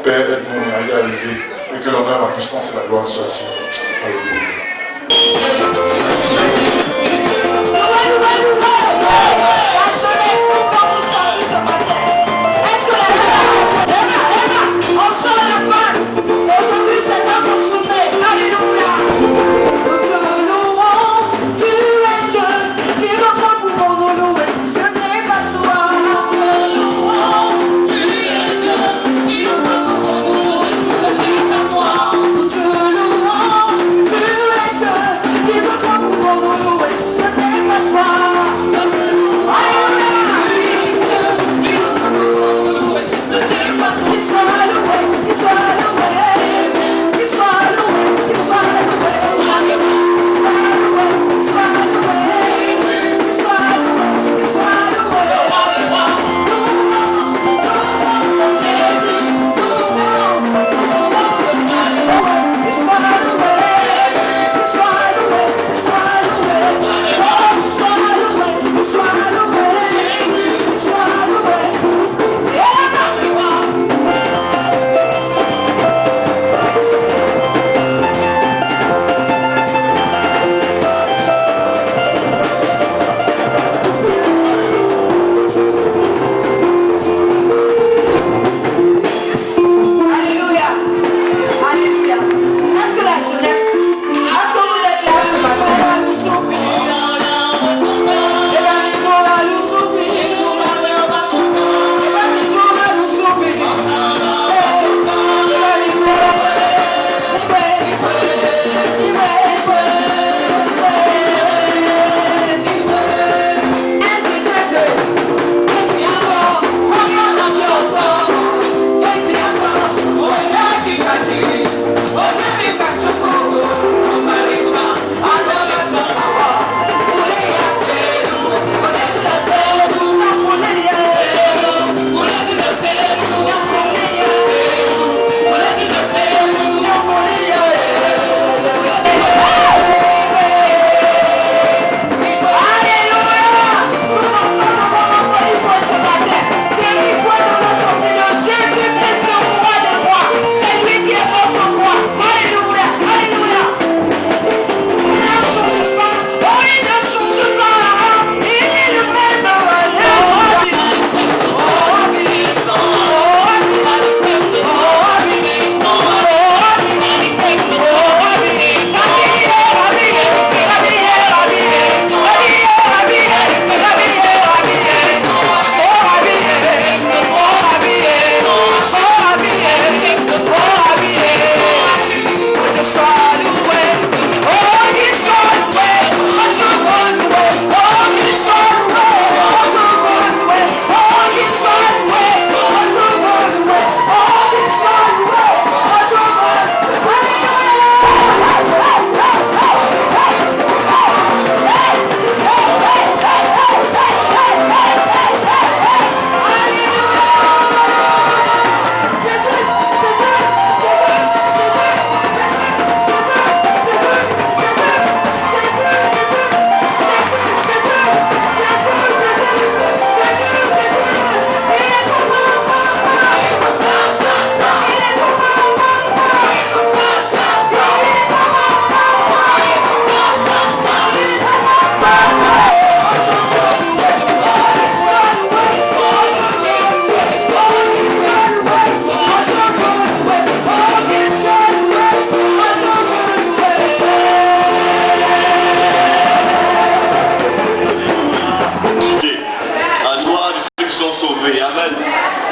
Père, aide-nous à y arriver et que l'honneur, la puissance et la gloire soient à Dieu. Alléluia. La jeunesse nous donne de sortir ce matin. Est-ce que la jeunesse est on sort la face. Aujourd'hui, c'est notre journée. Alléluia. Nous te louons, tu es Dieu. Qui d'autre pouvons nous louer si ce n'est pas toi? Nous te louons, tu es Dieu. Qui d'autre pouvons nous louer si ce n'est pas toi? Nous te louons, tu es Dieu. Qui d'autre pouvons nous louer si ce n'est pas toi?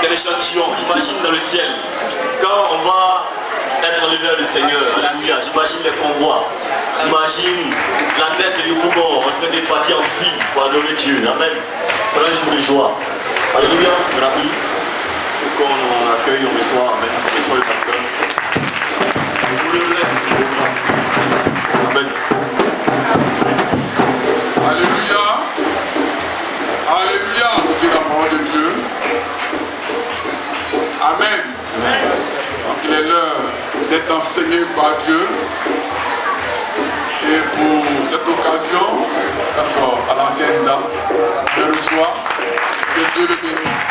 L'échantillon, j'imagine dans le ciel, quand on va être enlevé vers le Seigneur, alléluia, j'imagine les convois, j'imagine la messe de Yokomo en train de partir en file pour adorer Dieu, amen. C'est un jour de joie, alléluia, je rappelle, quand on accueille, on reçoit, amen, on reçoit le pasteur. Amen. Alléluia. Alléluia. Écoutez la parole de Dieu. Amen. Donc il est l'heure d'être enseigné par Dieu. Et pour cette occasion, à l'ancienne dame, je reçois, que Dieu le bénisse.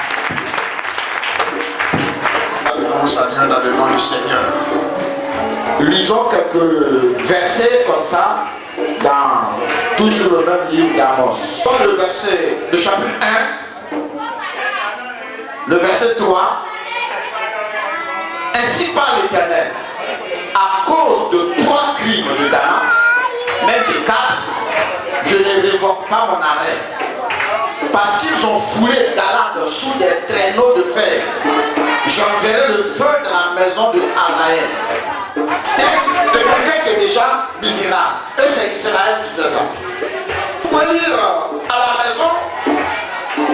Nous vous saluons dans le nom du Seigneur. Lisons quelques versets comme ça dans toujours le même livre d'Amos. Dans le verset, le chapitre 1, le verset 3. Ainsi parle l'Éternel, à cause de 3 crimes de Damas, même de 4, je ne révoque pas mon arrêt. Parce qu'ils ont foulé Galade sous des traîneaux de fer, j'enverrai le feu dans la maison de Hazaël. De quelqu'un qui est déjà misérable. Et c'est Israël qui fait ça. Vous pouvez lire à la maison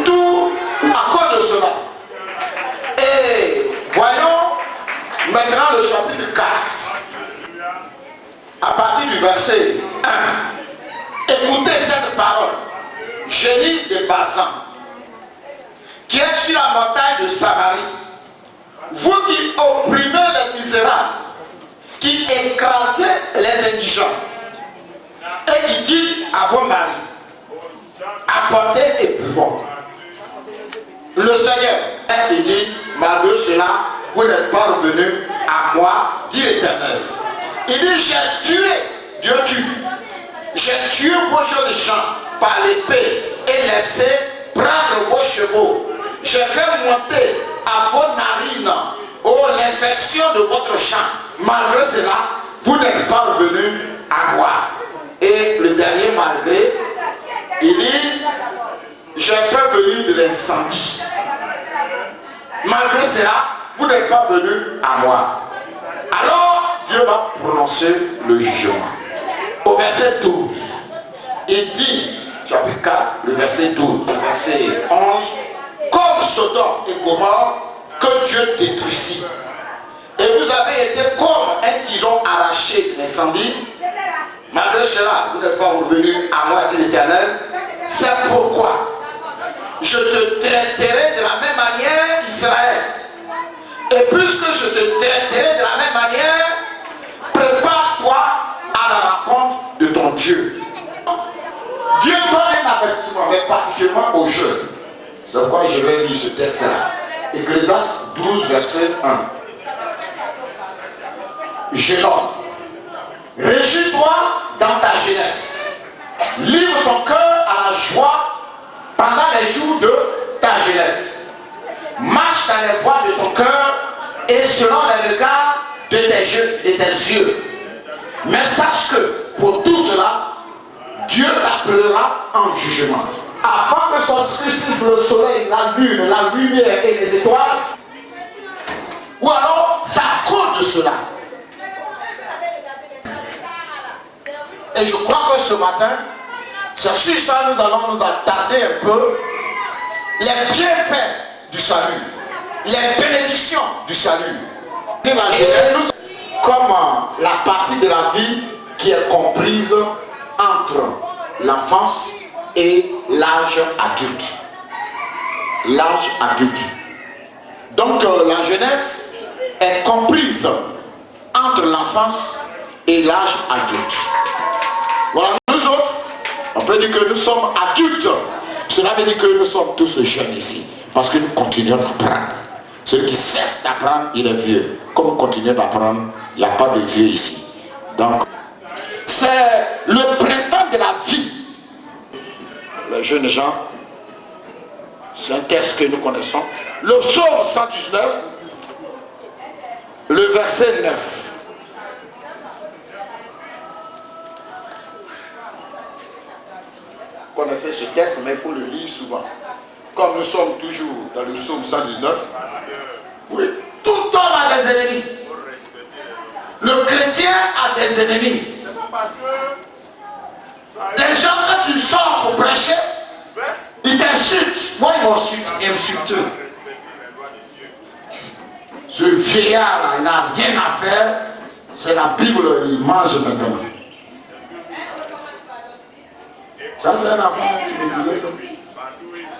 tout à cause de cela. Et voyons maintenant le chapitre 4. À partir du verset 1. Écoutez cette parole. Gélis de Basan, qui est sur la montagne de Samarie. Vous qui opprimez les misérables, qui écrasez les indigents, et qui dites à vos maris, apportez et buvons. Le Seigneur il dit, malgré cela, vous n'êtes pas revenus à moi, dit l'Éternel. Il dit, j'ai tué, Dieu tue, j'ai tué vos jeunes gens par l'épée et laissé prendre vos chevaux. J'ai fait monter à vos narines l'infection de votre champ. Malgré cela, vous n'êtes pas revenus à moi. Et le dernier malgré, il dit, j'ai fait venir de l'incendie. Malgré cela, vous n'êtes pas venus à moi. Alors, Dieu va prononcer le jugement. Au verset 12, il dit, chapitre 4, le verset 12, le verset 11, comme Sodome et Gomorrhe, que Dieu détruisit. Et vous avez été comme un tison arraché de l'incendie. Malgré cela, vous n'êtes pas revenus à moi, dit l'Éternel. C'est pourquoi je te traiterai de la même manière, Israël. Et puisque je te traiterai de la même manière, prépare-toi à la rencontre de ton Dieu. Dieu donne un avertissement, mais particulièrement aux jeunes. C'est pourquoi je vais lire ce texte-là. Ecclésiaste 12, verset 1. Jeune homme, réjouis-toi dans ta jeunesse. Livre ton cœur à la joie pendant les jours de ta jeunesse. Marche dans les voies de ton cœur et selon les regards de tes yeux. Mais sache que pour tout cela, Dieu t'appellera en jugement. Avant que s'obscurcisse le soleil, la lune, la lumière et les étoiles, ou alors c'est à cause de cela. Et je crois que ce matin, c'est sur ça nous allons nous attarder un peu les bienfaits du salut, les bénédictions du salut. Comme la partie de la vie qui est comprise entre l'enfance et l'âge adulte. L'âge adulte. Donc la jeunesse est comprise entre l'enfance et l'âge adulte. Voilà, nous autres, on peut dire que nous sommes adultes. Cela veut dire que nous sommes tous jeunes ici. Parce que nous continuons d'apprendre. Celui qui cesse d'apprendre, il est vieux. Comme nous continuons d'apprendre, il n'y a pas de vieux ici. Donc, c'est le printemps de la vie. Les jeunes gens, c'est un texte que nous connaissons. Le psaume 119, le verset 9. Vous connaissez ce texte, mais il faut le lire souvent. Comme nous sommes toujours dans le psaume 119, oui, tout homme a des ennemis. Le chrétien a des ennemis. Des gens, quand tu sors pour prêcher, ils t'insultent. Moi, ils m'insultent. Ce vieillard-là, il n'a rien à faire. C'est la Bible, il mange maintenant. Ça, c'est un enfant qui me disait ça.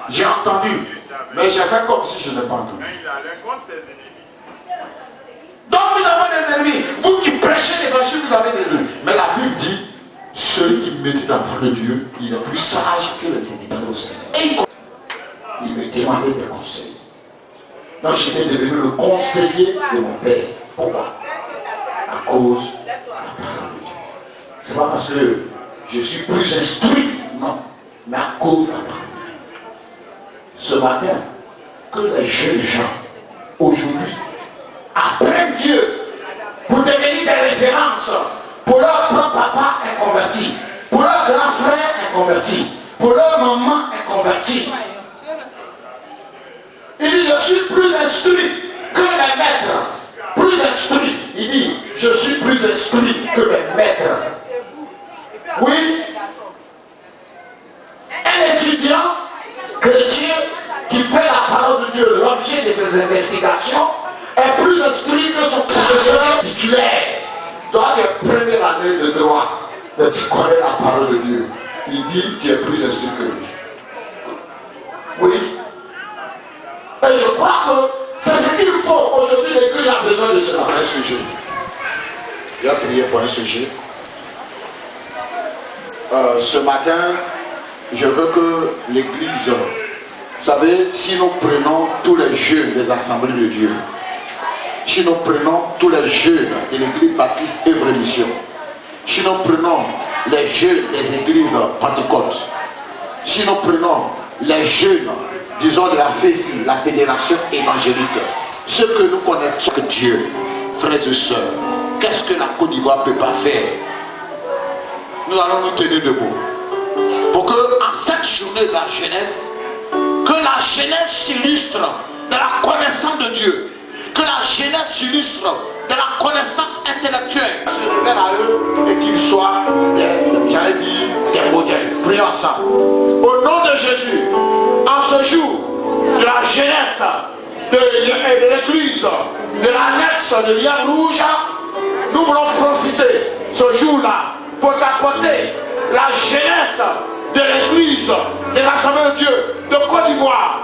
J'ai entendu, mais j'ai fait comme si je n'ai pas entendu. Donc, nous avons des ennemis. médite la parole de Dieu, il est plus sage que les animaux. Et il me demandait des conseils. Donc j'étais devenu le conseiller de mon père. Pourquoi? À cause de la parole de Dieu. C'est pas parce que je suis plus instruit, non, mais à cause de la parole de Dieu. Ce matin, que les jeunes gens, aujourd'hui, apprennent Dieu pour devenir des références pour leur propre papa inconverti, pour leur grand frère inconverti, pour leur maman inconvertie. Il dit, je suis plus instruit que mes maîtres. Plus instruit. Il dit, je suis plus instruit que mes maîtres. Oui. Un étudiant chrétien qui fait la parole de Dieu, l'objet de ses investigations, est plus instruit que son professeur titulaire. Toi, tu es première année de droit, mais tu connais la parole de Dieu. Il dit que tu es plus instruit que lui. Oui. Et je crois que c'est ce qu'il faut aujourd'hui, l'Église a besoin de cela. Un sujet. Il a prié pour un sujet. Ce matin, je veux que l'Église, vous savez, si nous prenons tous les jeunes des assemblées de Dieu, si nous prenons tous les jeunes de l'Église baptiste Œuvre et Mission, si nous prenons les jeunes des églises Pentecôte, si nous prenons les jeunes, disons de la FESI, la Fédération évangélique, ce que nous connaissons que Dieu, frères et sœurs, qu'est-ce que la Côte d'Ivoire ne peut pas faire? Nous allons nous tenir debout pour que en cette journée de la jeunesse, que la jeunesse s'illustre de la connaissance de Dieu, que la jeunesse s'illustre de la connaissance intellectuelle, se révèle à eux et qu'ils soient des modèles. Prions ensemble. Au nom de Jésus, en ce jour de la jeunesse de l'église, de l'annexe de Liane Rouge, nous voulons profiter ce jour-là pour t'apporter la jeunesse de l'église de l'Assemblée de Dieu de Côte d'Ivoire.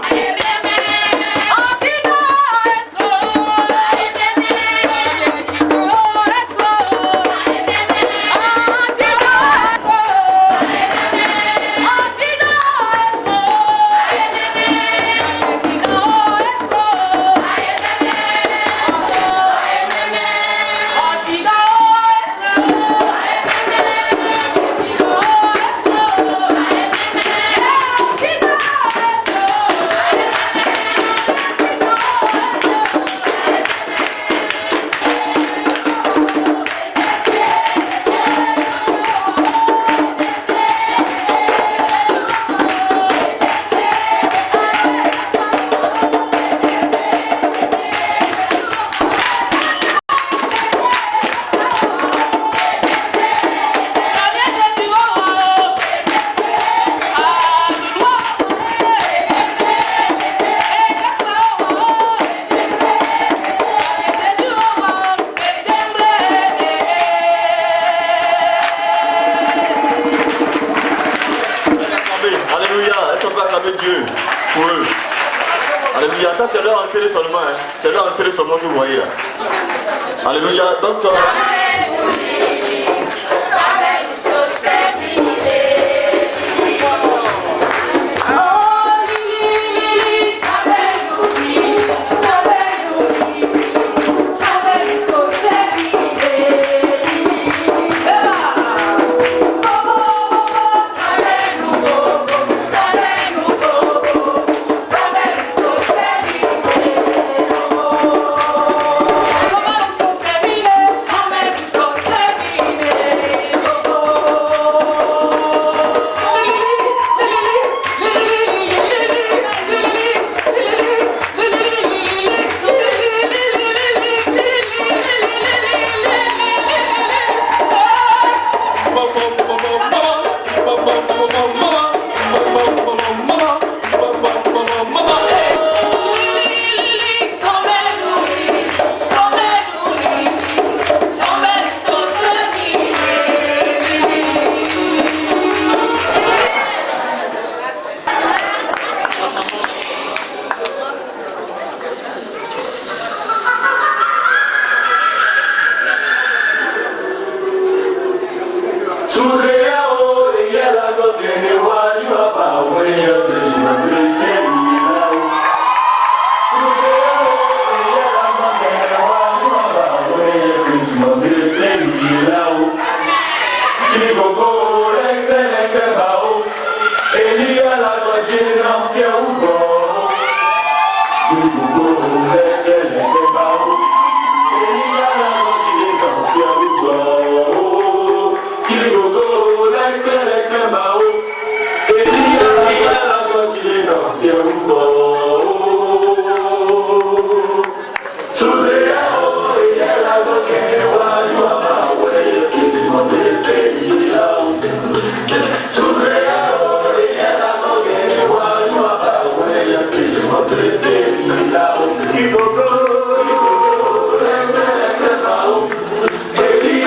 Dieu pour eux. Alléluia, ça c'est leur entrée seulement, hein. C'est leur entrée seulement que vous voyez là. Alléluia, donc Hey,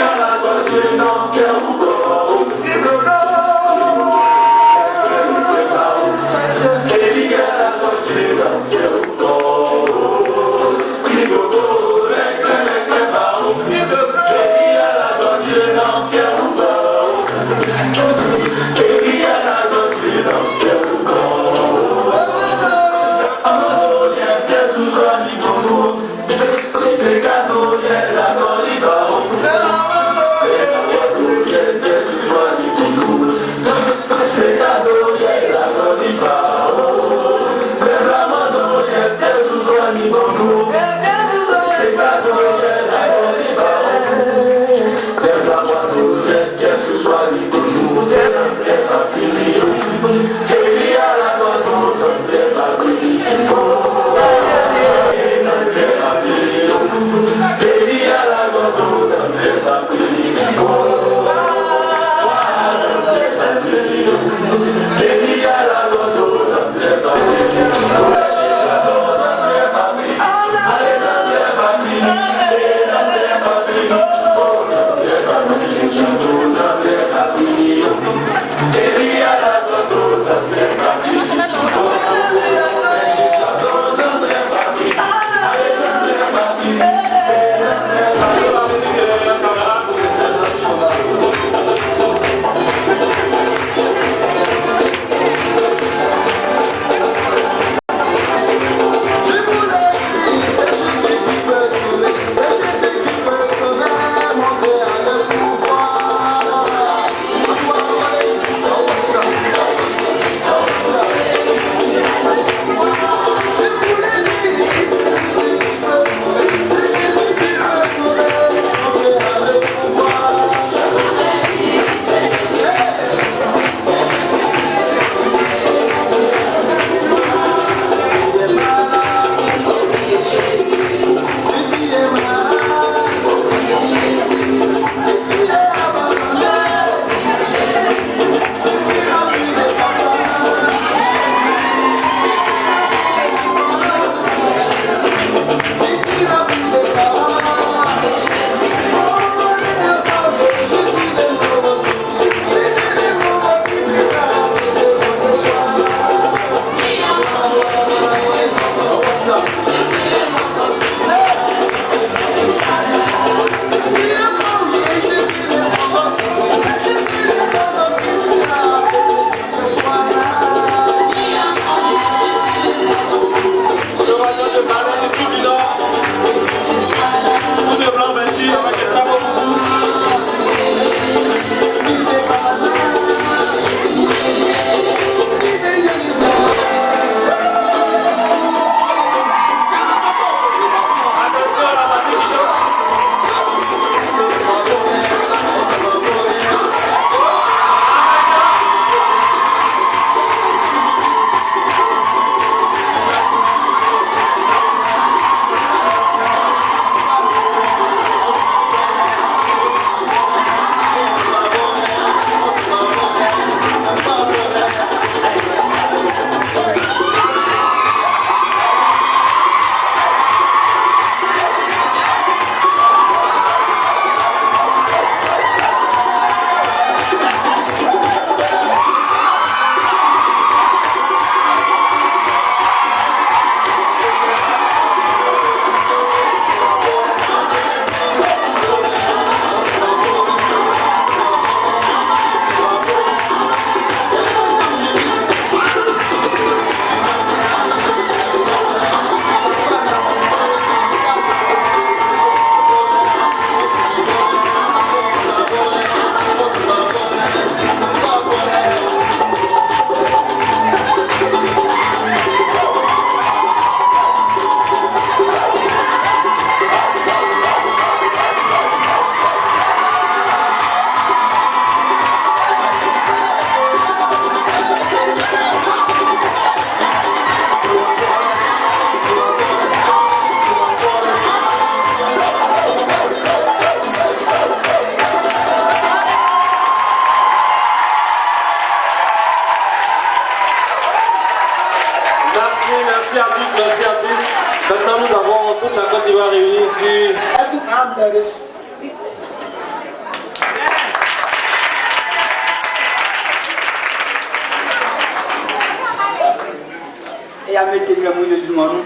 Jésus mon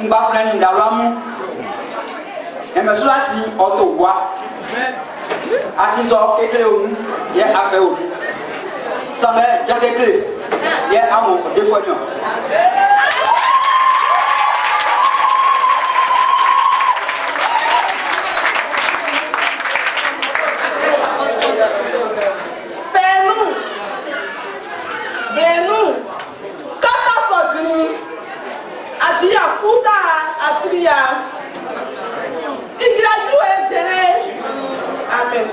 Mba plein d'alamu. Et me soit dit auto bois. Atiso ekele onu ye afe onu. Samé jadekele ye amu defonio. Amen.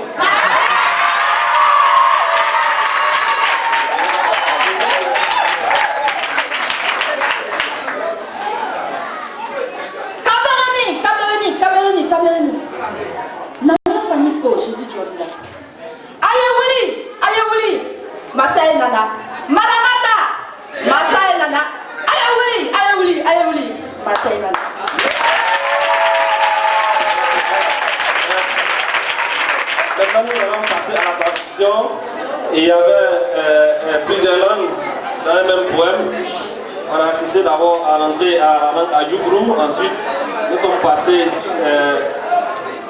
Cameroun. Nana famille ko Jésus tu là. Allez oui. Masai nana. Maranatha. Masai nana. Allez oui. Masai nana. Maintenant, nous allons passer à la traduction. Et il y avait plusieurs langues dans un même poème. On a assisté d'abord à l'entrée à la langue Ayubrum. Ensuite, nous sommes passés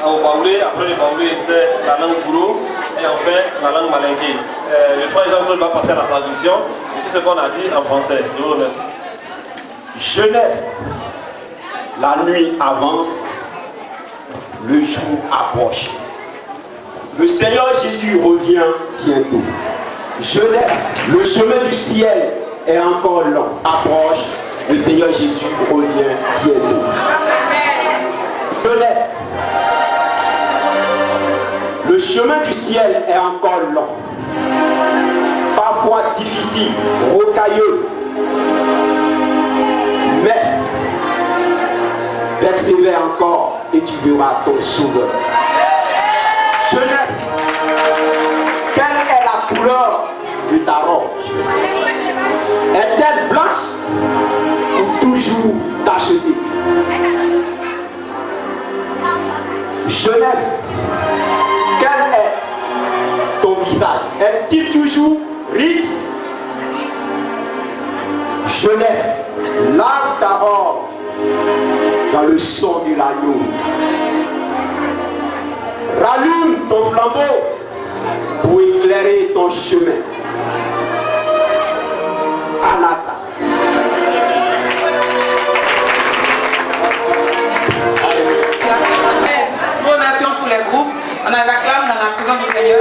au Baoulé. Après le Baoulé, c'était la langue Bouro. Et enfin, la langue Malinké. Le frère Jean-Claude va passer à la traduction. Et tout ce qu'on a dit en français. Je vous remercie. Jeunesse, la nuit avance, le jour approche. Le Seigneur Jésus revient bientôt. Jeunesse, le chemin du ciel est encore long. Approche, le Seigneur Jésus revient bientôt. Jeunesse, le chemin du ciel est encore long. Parfois difficile, rocailleux. Mais, persévère encore et tu verras ton sauveur. Jeunesse, quelle est la couleur de ta robe? Est-elle blanche ou toujours tachetée? Jeunesse, quel est ton visage? Est-il toujours ride? Jeunesse, lave ta robe dans le sang de l'agneau. Rallume ton flambeau pour éclairer ton chemin. Anata. Nous remercions tous les groupes. On a l'acclame dans la présence du Seigneur.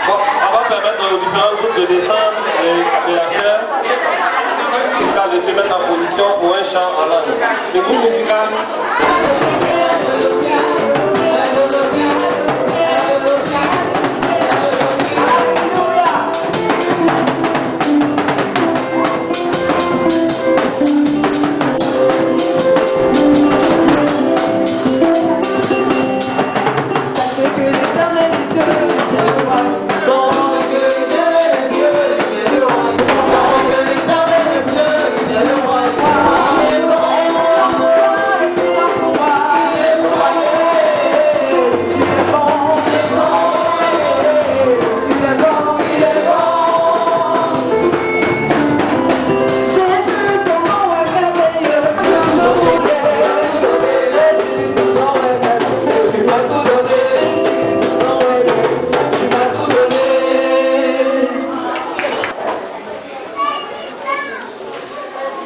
Bon, on va permettre aux différents groupes de descendre et la chair. De se mettre en position pour un chant en langue. Le groupe musical.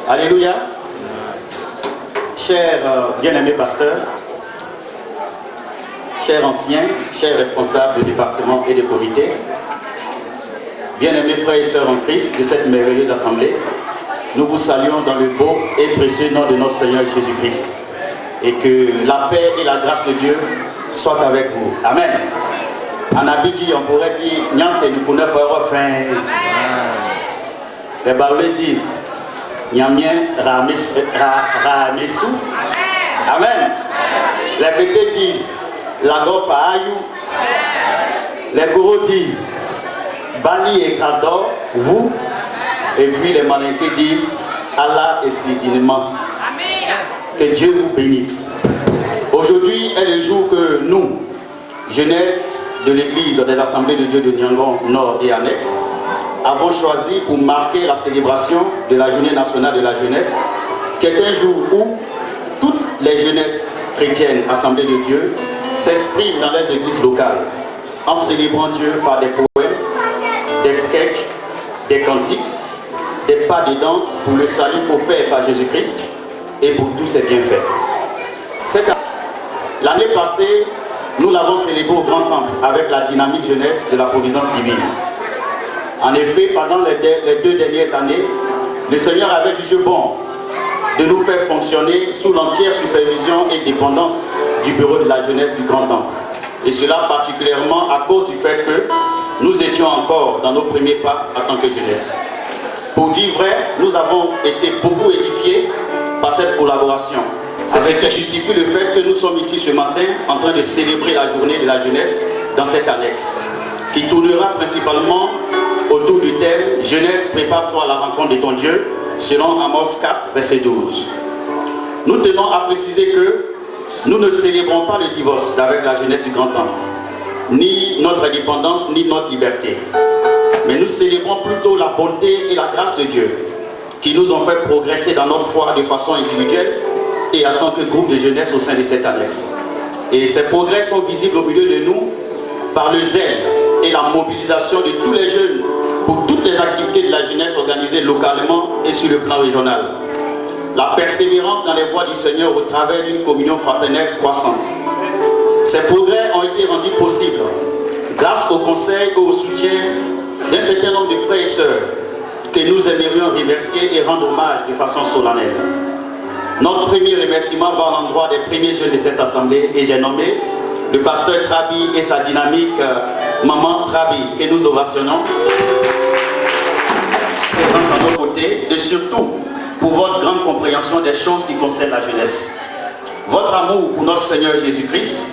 Alléluia. Cher bien-aimé pasteur, chers anciens, chers responsables du département et des comités, bien-aimés frères et sœurs en Christ de cette merveilleuse assemblée, nous vous saluons dans le beau et précieux nom de notre Seigneur Jésus-Christ. Et que la paix et la grâce de Dieu soient avec vous. Amen. En Abidi, on pourrait dire, Nyante nous connaît pas enfin. Les Baoulés disent, Nyamien Ramesou. Amen. Les Bétés disent, Lago Paayou. Les Gourous disent, Bali et Kador, vous. Et puis les Malinqués disent, Allah et Sidinema. Que Dieu vous bénisse. Aujourd'hui est le jour que nous, jeunesse de l'église des Assemblées de Dieu de Niangon Nord et Annexe, avons choisi pour marquer la célébration de la Journée nationale de la jeunesse, qui est un jour où toutes les jeunesses chrétiennes Assemblées de Dieu s'expriment dans les églises locales en célébrant Dieu par des poèmes, des sketchs, des cantiques, des pas de danse pour le salut offert par Jésus-Christ et pour tous ses bienfaits. L'année passée, nous l'avons célébré au Grand Temple avec la dynamique jeunesse de la providence divine. En effet, pendant les 2 dernières années, le Seigneur avait jugé bon de nous faire fonctionner sous l'entière supervision et dépendance du bureau de la jeunesse du Grand Temple. Et cela particulièrement à cause du fait que nous étions encore dans nos premiers pas en tant que jeunesse. Pour dire vrai, nous avons été beaucoup édifiés par cette collaboration. C'est ce qui justifie le fait que nous sommes ici ce matin en train de célébrer la journée de la jeunesse dans cette annexe, qui tournera principalement autour du thème « Jeunesse, prépare-toi à la rencontre de ton Dieu » selon Amos 4, verset 12. Nous tenons à préciser que nous ne célébrons pas le divorce avec la jeunesse du Grand Temple, ni notre indépendance, ni notre liberté. Mais nous célébrons plutôt la bonté et la grâce de Dieu qui nous ont fait progresser dans notre foi de façon individuelle et en tant que groupe de jeunesse au sein de cette annexe. Et ces progrès sont visibles au milieu de nous par le zèle et la mobilisation de tous les jeunes pour toutes les activités de la jeunesse organisées localement et sur le plan régional. La persévérance dans les voies du Seigneur au travers d'une communion fraternelle croissante. Ces progrès ont été rendus possibles grâce au conseil et au soutien d'un certain nombre de frères et sœurs que nous aimerions remercier et rendre hommage de façon solennelle. Notre premier remerciement va à l'endroit des premiers jeunes de cette assemblée et j'ai nommé le pasteur Trabi et sa dynamique Maman Trabi que nous ovationnons. Présence à nos côtés et surtout pour votre grande compréhension des choses qui concernent la jeunesse. Votre amour pour notre Seigneur Jésus-Christ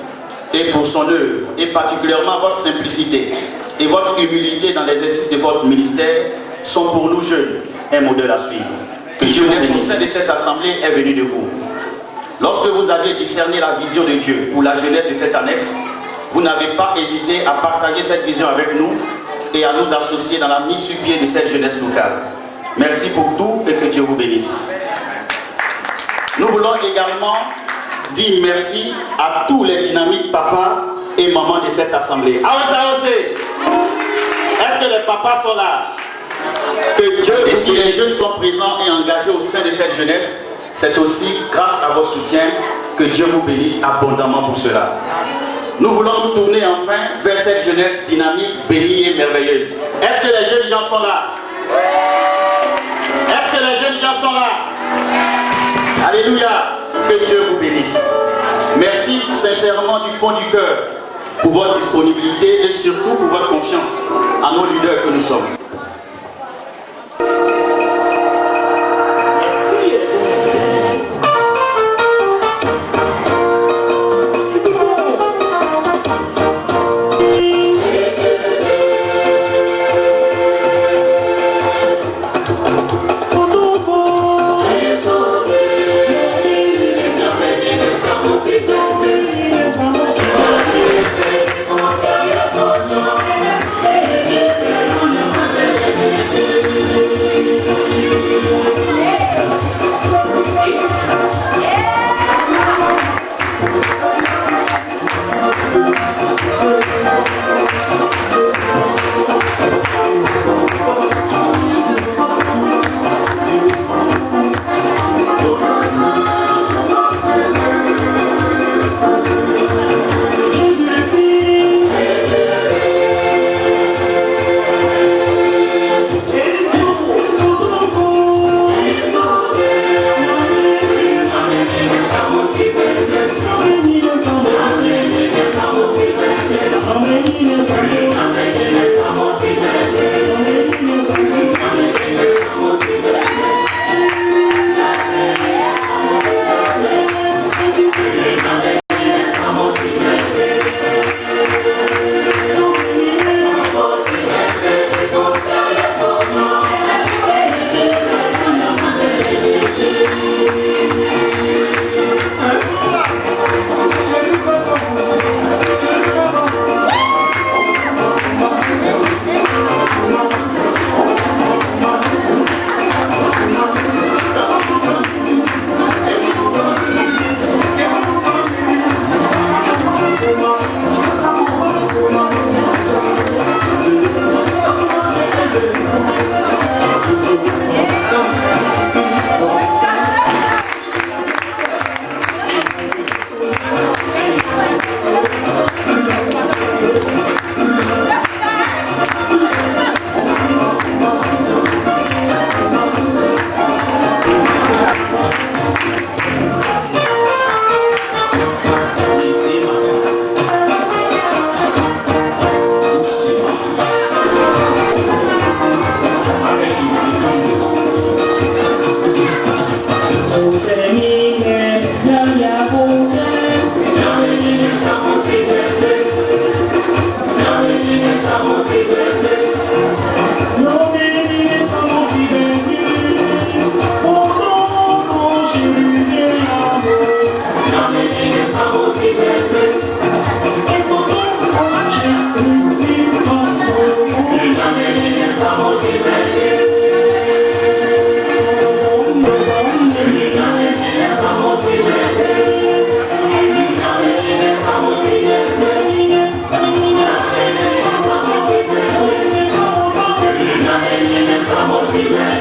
et pour son œuvre et particulièrement votre simplicité et votre humilité dans l'exercice de votre ministère sont pour nous jeunes un modèle à suivre. Que Dieu au sein de cette assemblée est venu de vous. Lorsque vous avez discerné la vision de Dieu pour la jeunesse de cette annexe, vous n'avez pas hésité à partager cette vision avec nous et à nous associer dans la mise sur pied de cette jeunesse locale. Merci pour tout et que Dieu vous bénisse. Nous voulons également dire merci à tous les dynamiques papas et mamans de cette assemblée. Est-ce que les papas sont là? Que Dieu, et si les jeunes sont présents et engagés au sein de cette jeunesse, c'est aussi grâce à votre soutien que Dieu vous bénisse abondamment pour cela. Nous voulons nous tourner enfin vers cette jeunesse dynamique, bénie et merveilleuse. Est-ce que les jeunes gens sont là? Est-ce que les jeunes gens sont là? Alléluia. Que Dieu vous bénisse. Merci sincèrement du fond du cœur pour votre disponibilité et surtout pour votre confiance en nos leaders que nous sommes. Thank you. Amen.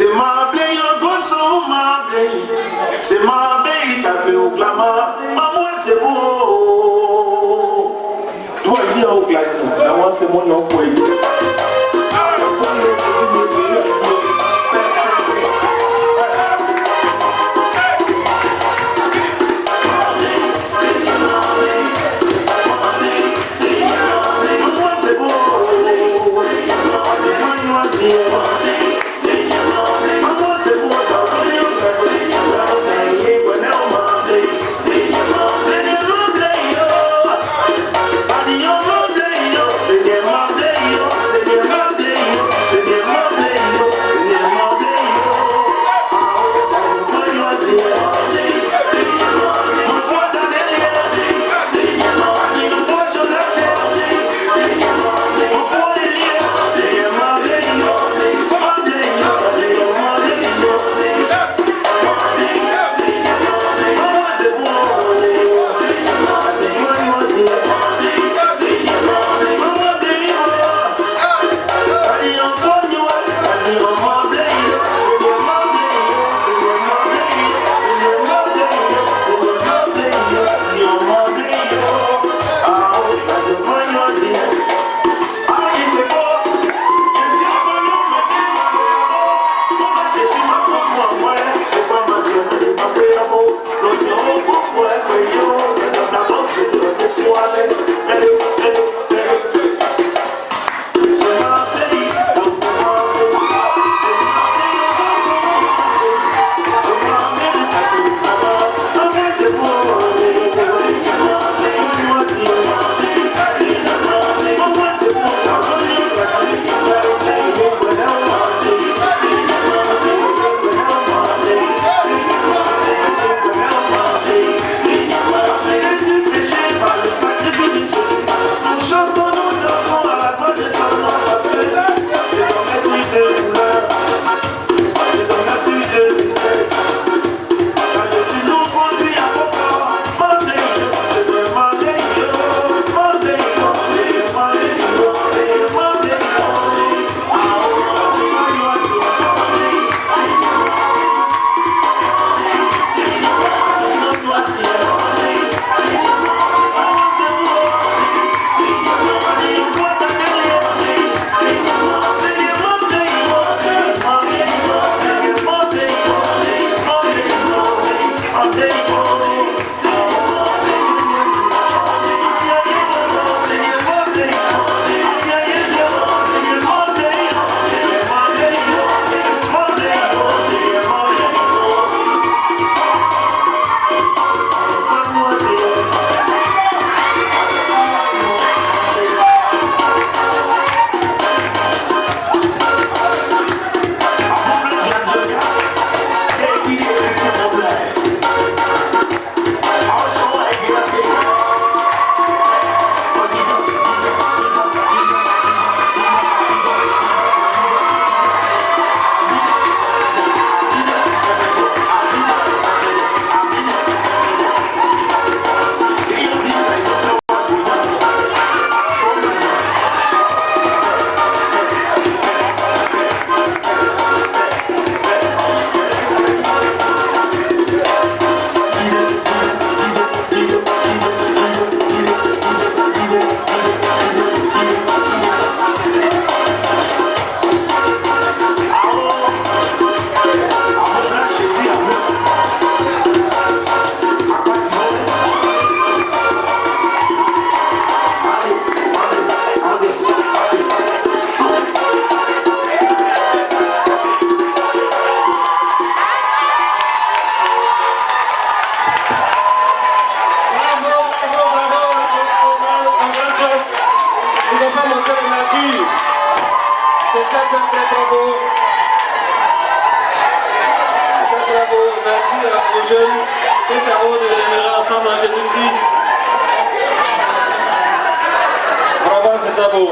C'est ma blé, on doit son ma blé. C'est ma blé, ça fait au glamour. Maman, c'est beau. Toi, il y a au glamour. Maman, c'est mon nom pour aider.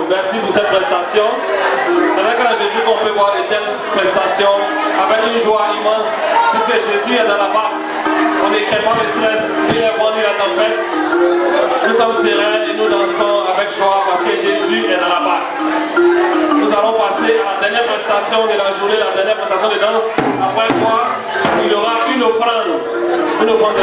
Merci pour cette prestation. C'est vrai qu'en Jésus qu'on peut voir de telles prestations avec une joie immense, puisque Jésus est dans la barque. On ne crée pas de stress, ni les vents, ni la tempête. Nous sommes sereins et nous dansons avec joie parce que Jésus est dans la barque. Nous allons passer à la dernière prestation de la journée, la dernière prestation de danse. Après quoi, il y aura une offrande. Une offrande.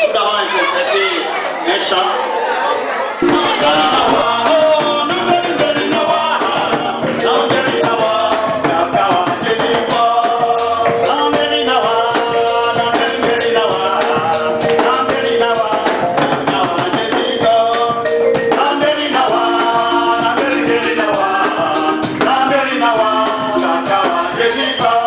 Nous allons interpréter un chant. Jessica.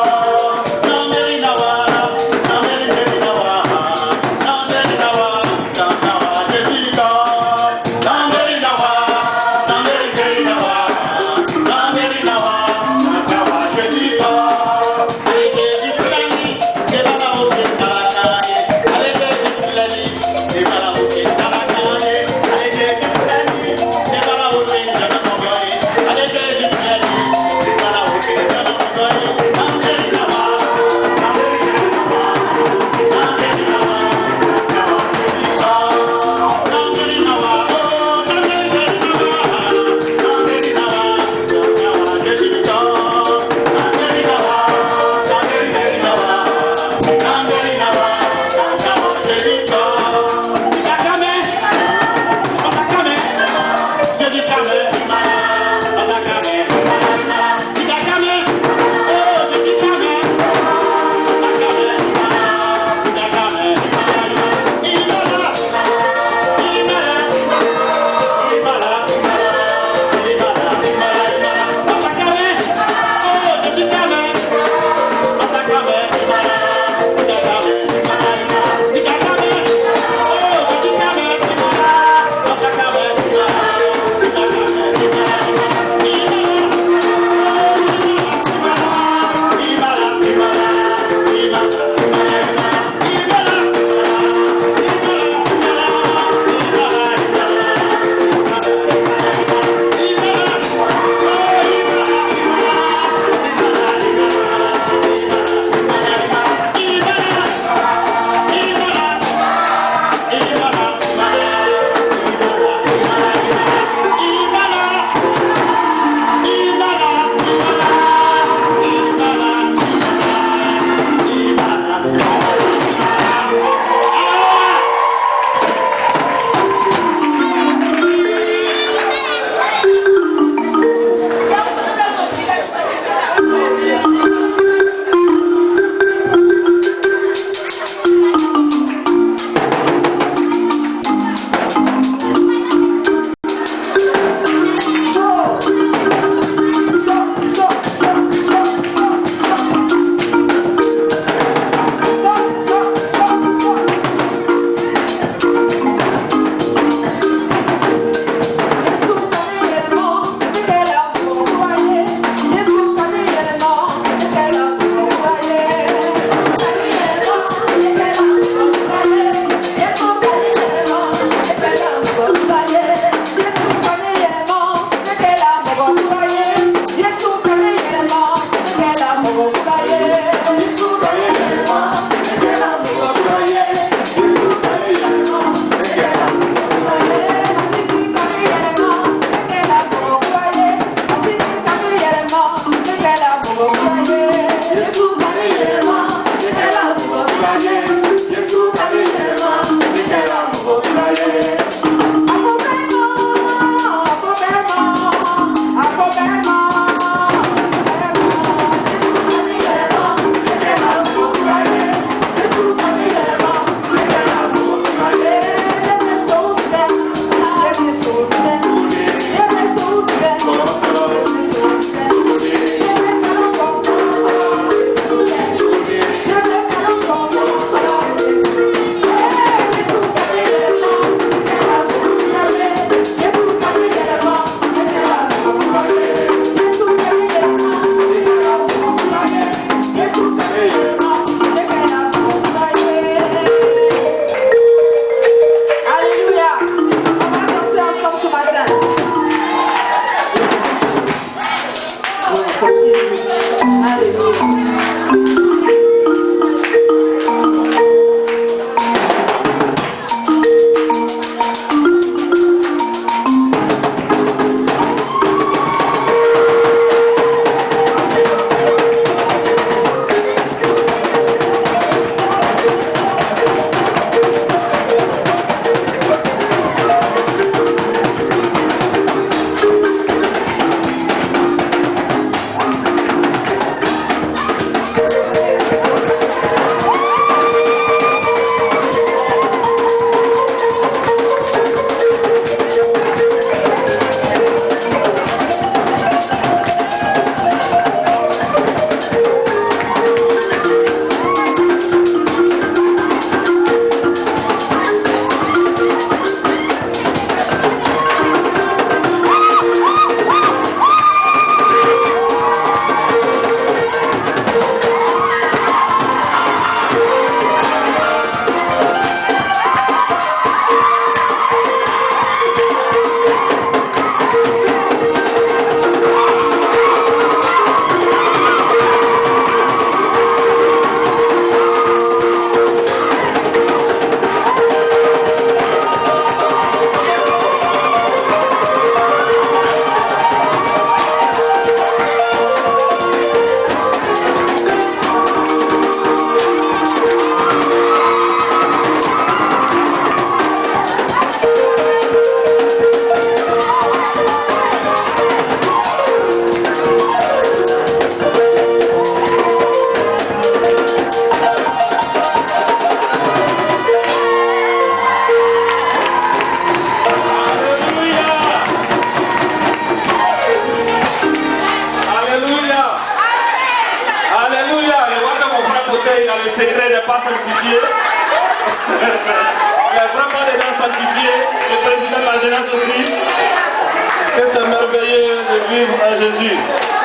Jésus.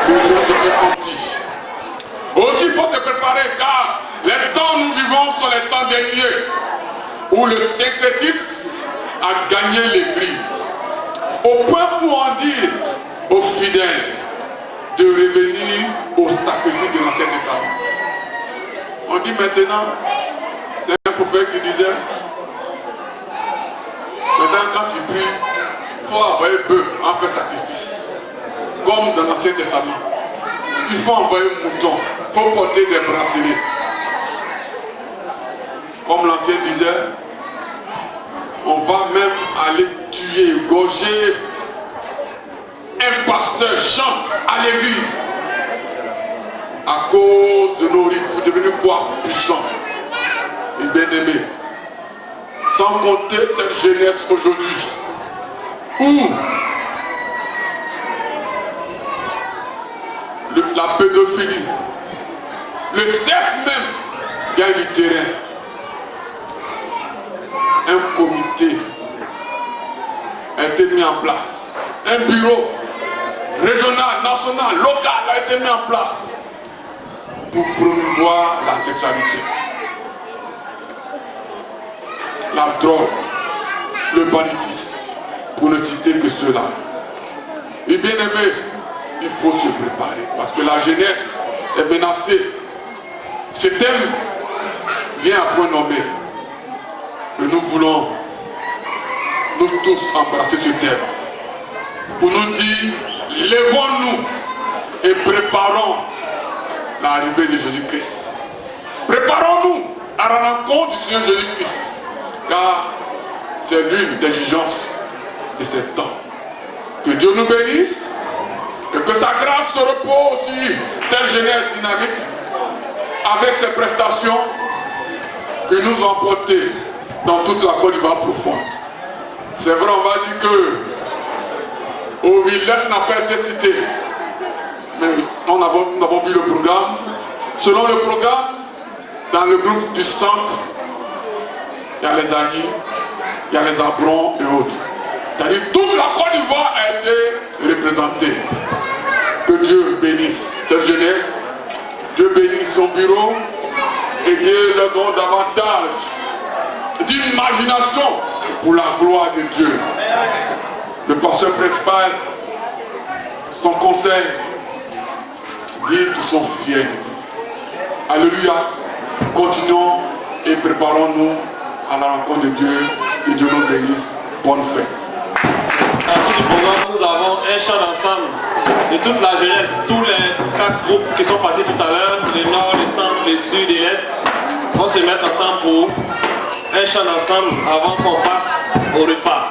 Les choses se ressentent. Aussi, il faut se préparer car les temps où nous vivons sont les temps derniers où le syncrétisme a gagné l'église. Au point où on dise aux fidèles de revenir au sacrifice de l'Ancien Testament. On dit maintenant, c'est un prophète qui disait, maintenant quand tu pries, il faut envoyer bœuf en fait sacrifice. Comme dans l'Ancien Testament. Il faut envoyer un mouton, il faut porter des bracelets. Comme l'ancien disait, on va même aller tuer, égorger un pasteur chante à l'église à cause de nos rites pour devenir quoi? Puissants et bien-aimés. Sans compter cette jeunesse aujourd'hui où la pédophilie, le sexe même gagne du terrain. Un comité a été mis en place. Un bureau régional, national, local a été mis en place pour promouvoir la sexualité. La drogue, le banditisme, pour ne citer que cela. Et bien aimé, il faut se préparer parce que la jeunesse est menacée. Ce thème vient à point nommé. Et nous voulons, nous tous, embrasser ce thème pour nous dire, lèvons-nous et préparons l'arrivée de Jésus-Christ. Préparons-nous à la rencontre du Seigneur Jésus-Christ, car c'est l'une des exigences de ce temps. Que Dieu nous bénisse et que sa grâce se repose aussi, cette jeunesse dynamique, avec ses prestations que nous avons portées dans toute la Côte d'Ivoire profonde. C'est vrai, on va dire que Ovillès n'a pas été cité, mais nous avons vu le programme. Selon le programme, dans le groupe du centre, il y a les Agnis, il y a les Abrons et autres. C'est-à-dire toute la Côte d'Ivoire a été représentée. Que Dieu bénisse cette jeunesse, Dieu bénisse son bureau et Dieu leur donne davantage d'imagination pour la gloire de Dieu. Le pasteur principal, son conseil, disent qu'ils sont fiers. Alléluia. Continuons et préparons-nous à la rencontre de Dieu. Que Dieu nous bénisse. Bonne fête. À tout le programme, nous avons un chant d'ensemble de toute la jeunesse, tous les 4 groupes qui sont passés tout à l'heure, le nord, le centre, le sud et l'est, vont se mettre ensemble pour un chant d'ensemble avant qu'on passe au repas.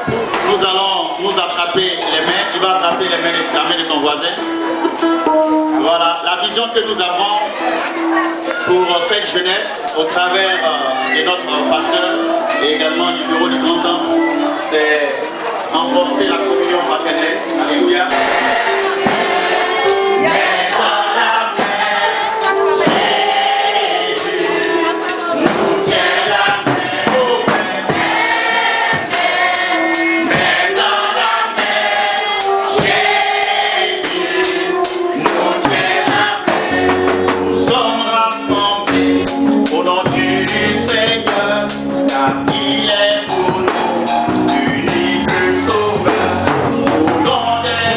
Nous allons nous attraper les mains. Tu vas attraper la main de ton voisin. Voilà la vision que nous avons pour cette jeunesse au travers de notre pasteur et également du bureau du Grand Temps. C'est renforcer la communion fraternelle. Alléluia. Il est pour nous, unique sauveur, au nom des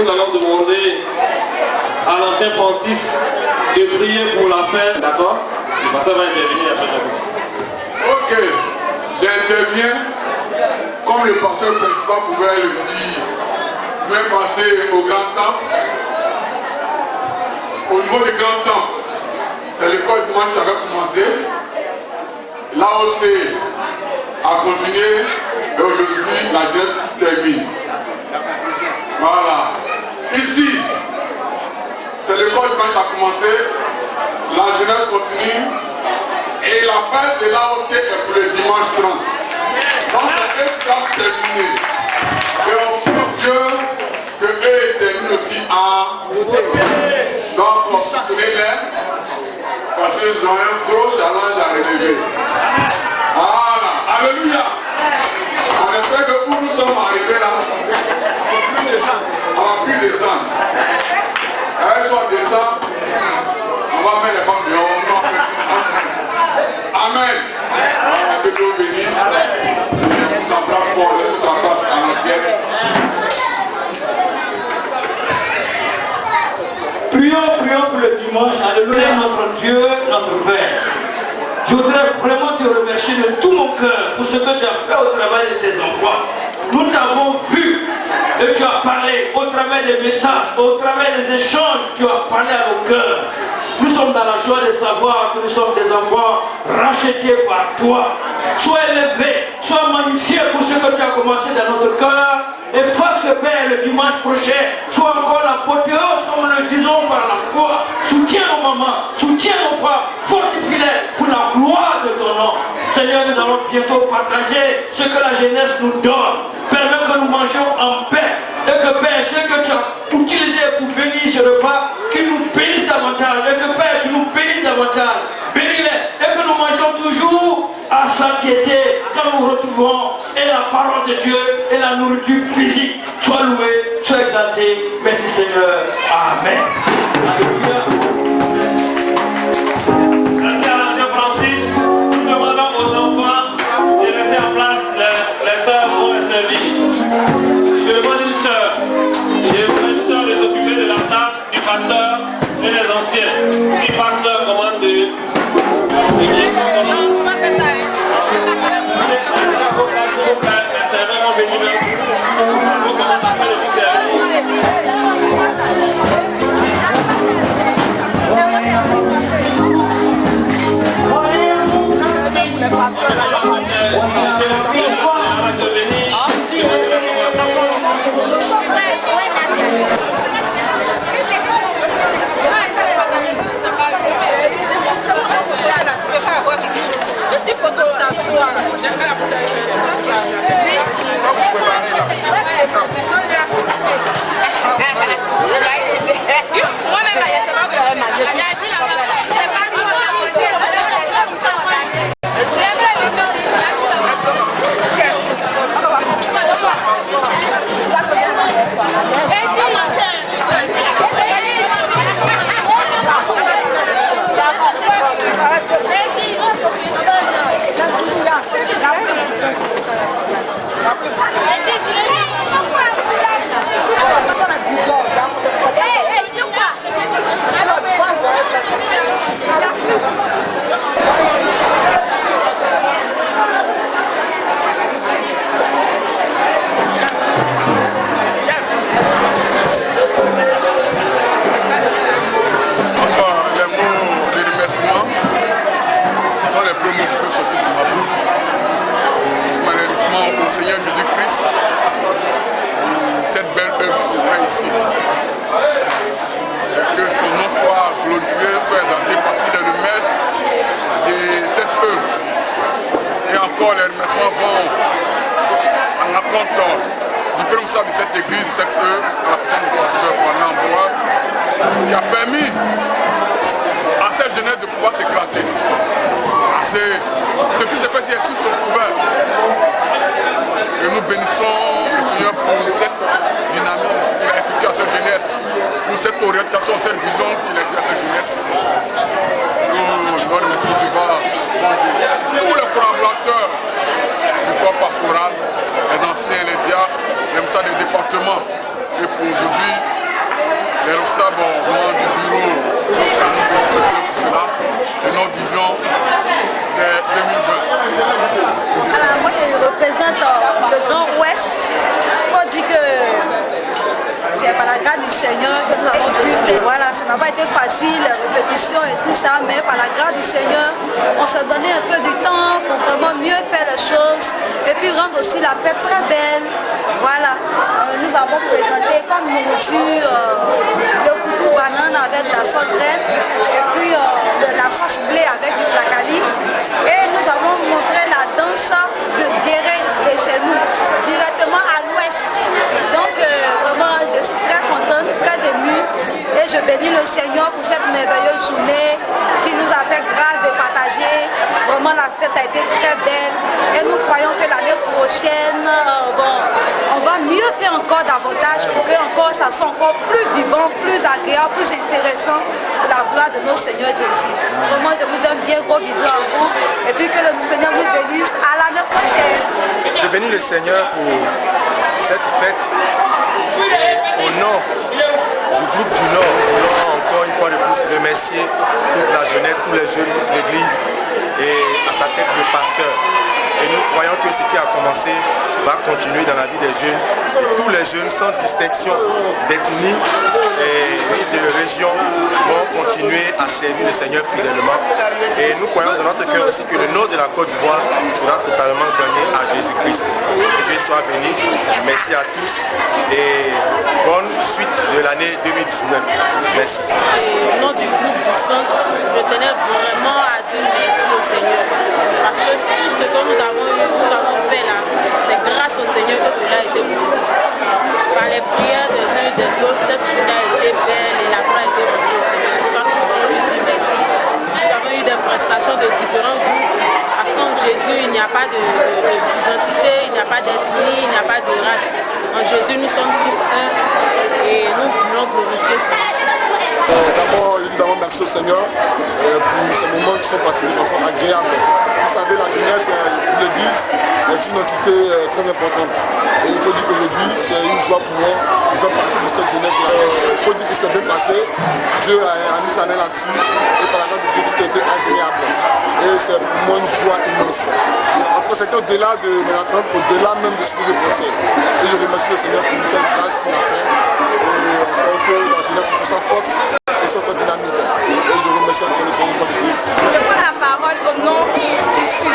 nous allons demander à l'ancien Francis de prier pour la fin, d'accord? Le pasteur va intervenir après. Ok, j'interviens. Comme le pasteur principal pouvait le dire, je vais passer au grand temple. Au niveau du grand temple, c'est l'école du moine qui avait commencé. L'AOC a continué et aujourd'hui la jeunesse termine. Voilà. Ici, c'est l'école du moine qui a commencé. La jeunesse continue. Et la fête de l'AOC est pour le dimanche 30. Donc c'est eux qui ont terminé. Et on prie Dieu que eux terminent aussi à voter. Donc on soutenez-les parce qu'ils ont un gros challenge à relever. Voilà. Alléluia. On espère que où nous sommes arrivés là, on va plus descendre. Allez, soit descendre, on va mettre les femmes dehors. Amen. Que Dieu bénisse. Et nous embrasse pour les autres embrasses en ancienne. Prions pour le dimanche. Alléluia, notre Dieu, notre Père. Je voudrais vraiment te remercier de tout mon cœur pour ce que tu as fait au travail de tes enfants. Nous t'avons vu et tu as parlé au travers des messages, au travers des échanges, tu as parlé à nos cœurs. Nous sommes dans la joie de savoir que nous sommes des enfants rachetés par toi. Sois élevé, sois magnifié pour ce que tu as commencé dans notre cœur. Et fasse que Père, le dimanche prochain, soit encore l'apothéose, comme nous le disons par la foi. Soutiens nos mamans, soutiens nos frères, fortifie-les pour la gloire de ton nom. Seigneur, nous allons bientôt partager ce que la jeunesse nous donne. Permets que nous mangions en paix. Et que Père, ce que tu as utilisé pour venir ce repas, qu'il nous bénisse davantage. Et que Père, tu nous bénisses davantage. Bénis-les. Et que nous mangeons toujours à satiété quand nous retrouvons et la parole de Dieu et la nourriture physique. Sois loué, sois exalté. Merci Seigneur. Amen. Alléluia. Merci à l'ancien Francis. Nous demandons aux enfants de laisser en place les sœurs pour les servir. Je demande une sœur de s'occuper de la table du pasteur et des anciens. Du pasteur commande de... Seigneur Jésus-Christ, cette belle œuvre qui se fait ici. Et que son nom soit glorifié, soit exalté parce qu'il est le maître de cette œuvre. Et encore, les remerciements vont à la compte du premier de cette église, de cette œuvre, à la personne du pasteur Roland Ambroise, qui a permis à cette jeunesse de pouvoir s'éclater. Ce qui se passe ici sont ouverts. Et nous bénissons le Seigneur pour cette dynamisme qu'il a inculqué à cette jeunesse, pour cette orientation, cette vision qu'il a inculqué à cette jeunesse. Nous remercions tous les collaborateurs du corps pastoral, les anciens, les diacres, les messages des départements. Et pour aujourd'hui, Voilà, ça n'a pas été facile, les répétitions et tout ça, mais par la grâce du Seigneur, on s'est donné un peu du temps pour vraiment mieux faire les choses et puis rendre aussi la fête très belle. Voilà, nous avons présenté comme nourriture le foutou banane avec la sauce graine et puis la sauce blé avec du placali. Et nous avons montré la danse de Guéré de chez nous, directement à l'ouest. Donc vraiment, je suis très contente, très émue et je bénis le Seigneur pour cette merveilleuse journée qui nous a fait grâce de partager. Vraiment, la fête a été très belle et nous croyons que l'année prochaine, on va mieux faire encore davantage pour que encore ça soit encore plus vivant, plus agréable, plus intéressant pour la gloire de notre Seigneur Jésus. Vraiment, je vous aime bien, gros bisous à vous et puis que le Seigneur nous bénisse à l'année prochaine. Je bénis le Seigneur pour cette fête et au nom du groupe du Nord, nous voulons encore une fois de plus remercier toute la jeunesse, tous les jeunes, toute l'église et à sa tête le pasteur. Et nous croyons que ce qui a commencé va continuer dans la vie des jeunes. Et tous les jeunes, sans distinction d'ethnie ni de région, vont continuer à servir le Seigneur fidèlement. Et nous croyons dans notre cœur aussi que le nord de la Côte d'Ivoire sera totalement gagné à Jésus-Christ. Que Dieu soit béni. Merci à tous et bonne suite de l'année 2019. Merci. Et au nom du groupe du centre, je tenais vraiment à dire merci au Seigneur. Parce que tout ce que nous avons fait là, c'est grâce au Seigneur que cela a été possible. Par les prières des uns et des autres, cette journée a été belle et la gloire a été rendue au Seigneur. C'est pour ça que nous voulons lui dire merci. Nous avons eu des prestations de différents groupes. Parce qu'en Jésus, il n'y a pas d'identité, il n'y a pas d'ethnie, il n'y a pas de race. En Jésus, nous sommes tous un et nous voulons glorifier son nom. D'abord, je dis merci au Seigneur pour ces moments qui sont passés de façon agréable. Vous savez, la jeunesse pour l'Église est une entité très importante. Et il faut dire qu'aujourd'hui, c'est une joie pour moi de faire partie de cette jeunesse de la messe. Il faut dire que c'est bien passé. Dieu a mis sa main là-dessus. Et par la grâce de Dieu, tout a été agréable. Et c'est pour moi une joie immense. C'était au-delà de mes attentes, au-delà même de ce que je pensais. Et je remercie le Seigneur pour cette grâce qu'il a fait. Et encore que la jeunesse soit forte et soit dynamique. Et je remercie encore le Seigneur une fois de plus. Je prends la parole au nom du Sud.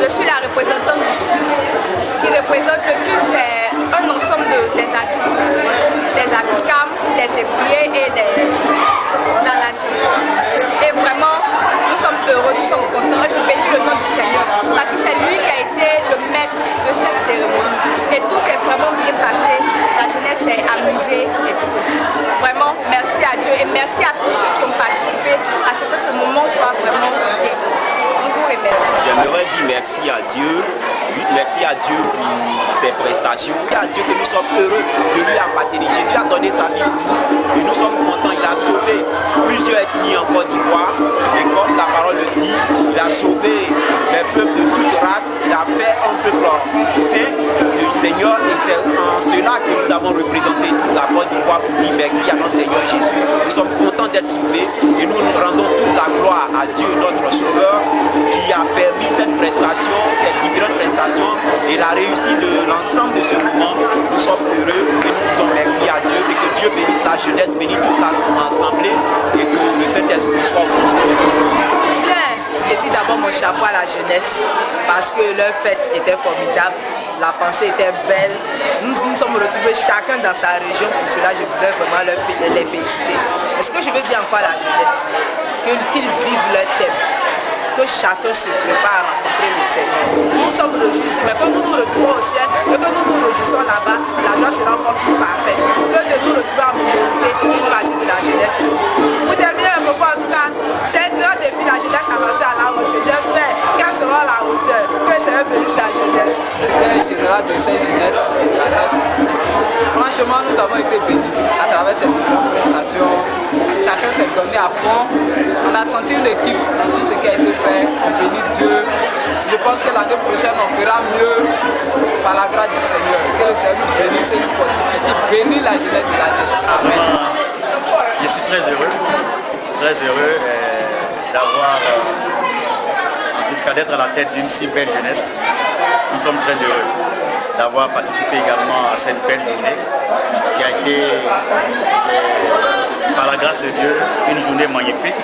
Je suis la représentante du Sud. Qui représente le Sud, c'est un ensemble des adultes, des Abikam, des Ébouillés et des Aladis. Et vraiment, nous sommes heureux, nous sommes contents. Je bénis le nom du Seigneur parce que c'est lui qui a été le maître de cette cérémonie. Et tout s'est vraiment bien passé. La jeunesse s'est amusée et tout. Vraiment, merci à Dieu et merci à tous ceux qui ont participé à ce que ce moment soit vraiment bien. Nous vous remercions. J'aimerais dire merci à Dieu. Merci à Dieu pour ses prestations. Merci à Dieu que nous sommes heureux de lui appartenir. Jésus a donné sa vie pour nous et nous sommes contents. Il a sauvé plusieurs ethnies en Côte d'Ivoire. Et comme la parole le dit, il a sauvé les peuples de toute race. Il a fait un peuple saint du Seigneur. Et c'est en cela que nous avons représenté toute la Côte d'Ivoire pour dire merci à notre Seigneur Jésus. Nous sommes contents d'être sauvés et nous rendons toute la gloire à Dieu, notre Sauveur, qui a permis cette prestation, ces différentes prestations et la réussite de l'ensemble de ce mouvement. Nous sommes heureux et nous disons merci à Dieu et que Dieu bénisse la jeunesse, bénisse toute l'assemblée et que le Saint-Esprit soit au contrôle. Bien, je dis d'abord mon chapeau à la jeunesse parce que leur fête était formidable, la pensée était belle. Nous nous sommes retrouvés chacun dans sa région, pour cela je voudrais vraiment les féliciter. Et ce que je veux dire encore à la jeunesse, qu'ils vivent leur thème. Que chacun se prépare à rencontrer le Seigneur. Nous sommes réjouis, mais quand nous nous retrouvons au ciel et que nous nous réjouissons là-bas, la joie sera encore plus parfaite. Que de nous retrouver en minorité, une partie de la jeunesse ici. Vous devinez un peu, en tout cas, c'est un grand défi, la jeunesse avancée à la hausse. J'espère qu'elle sera à la hauteur, que c'est un bénisse la jeunesse. Le directeur général de cette jeunesse, franchement, nous avons été bénis à travers ces différentes prestations. Chacun s'est donné à fond. On a senti une équipe dans tout ce qui a été fait. On bénit Dieu. Je pense que l'année prochaine, on fera mieux par la grâce du Seigneur. Que le Seigneur nous bénisse et nous fortifie. Qui bénit la jeunesse de la jeunesse. Amen. Je suis très heureux d'avoir, en tout cas, d'être à la tête d'une si belle jeunesse. Nous sommes très heureux d'avoir participé également à cette belle journée qui a été par la grâce de Dieu, une journée magnifique.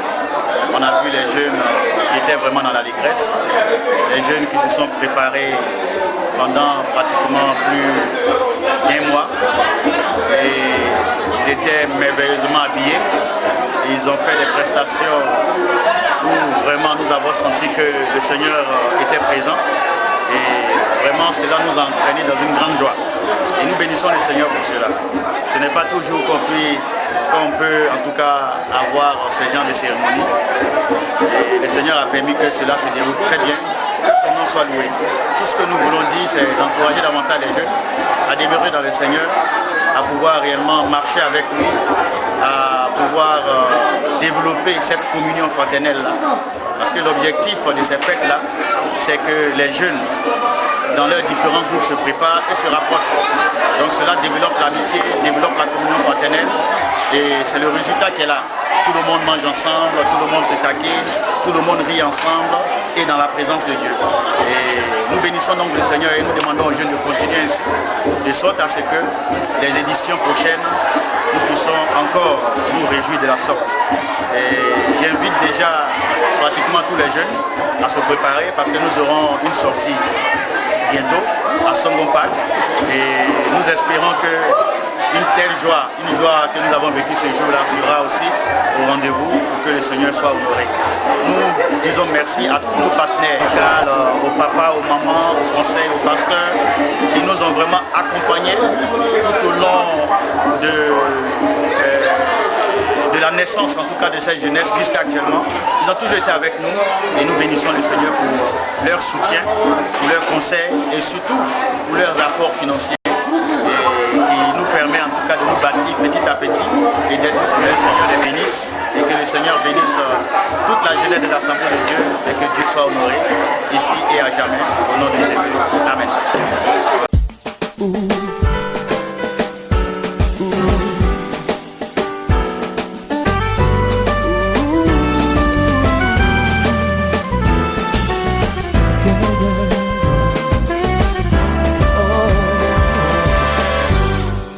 On a vu les jeunes qui étaient vraiment dans l'allégresse, les jeunes qui se sont préparés pendant pratiquement plus d'un mois. Et ils étaient merveilleusement habillés. Ils ont fait des prestations où vraiment nous avons senti que le Seigneur était présent. Et vraiment cela nous a entraînés dans une grande joie. Et nous bénissons le Seigneur pour cela. Ce n'est pas toujours qu'on peut en tout cas avoir ce genre de cérémonie. Et le Seigneur a permis que cela se déroule très bien. Que son nom soit loué. Tout ce que nous voulons dire, c'est d'encourager davantage les jeunes à demeurer dans le Seigneur, à pouvoir réellement marcher avec lui, à pouvoir développer cette communion fraternelle-là. Parce que l'objectif de ces fêtes-là, c'est que les jeunes, dans leurs différents groupes, se préparent et se rapprochent. Donc cela développe l'amitié, développe la communion fraternelle et c'est le résultat qui est là. Tout le monde mange ensemble, tout le monde se taquine, tout le monde rit ensemble et dans la présence de Dieu. Et nous bénissons donc le Seigneur et nous demandons aux jeunes de continuer ainsi, de sorte à ce que les éditions prochaines, nous puissions encore nous réjouir de la sorte. Et j'invite déjà pratiquement tous les jeunes à se préparer parce que nous aurons une sortie bientôt à Songompak et nous espérons que une telle joie, une joie que nous avons vécue ce jour-là sera aussi au rendez-vous pour que le Seigneur soit honoré. Nous disons merci à tous nos partenaires, au papa, aux mamans, au conseil, aux pasteurs, qui nous ont vraiment accompagnés tout au long de la naissance en tout cas de cette jeunesse jusqu'à actuellement. Ils ont toujours été avec nous et nous bénissons le Seigneur pour leur soutien, pour leurs conseils et surtout pour leurs apports financiers qui nous permet en tout cas de nous bâtir petit à petit et d'être que le Seigneur les bénisse et que le Seigneur bénisse toute la jeunesse de l'Assemblée de Dieu et que Dieu soit honoré ici et à jamais au nom de Jésus. Amen.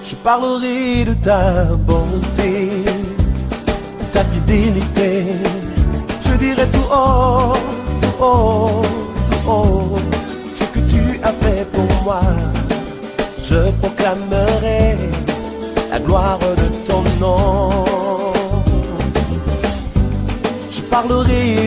Je parlerai de ta bonté, ta fidélité. Je dirai tout haut, tout haut, tout haut, ce que tu as fait pour moi. Je proclamerai la gloire de ton nom. Je parlerai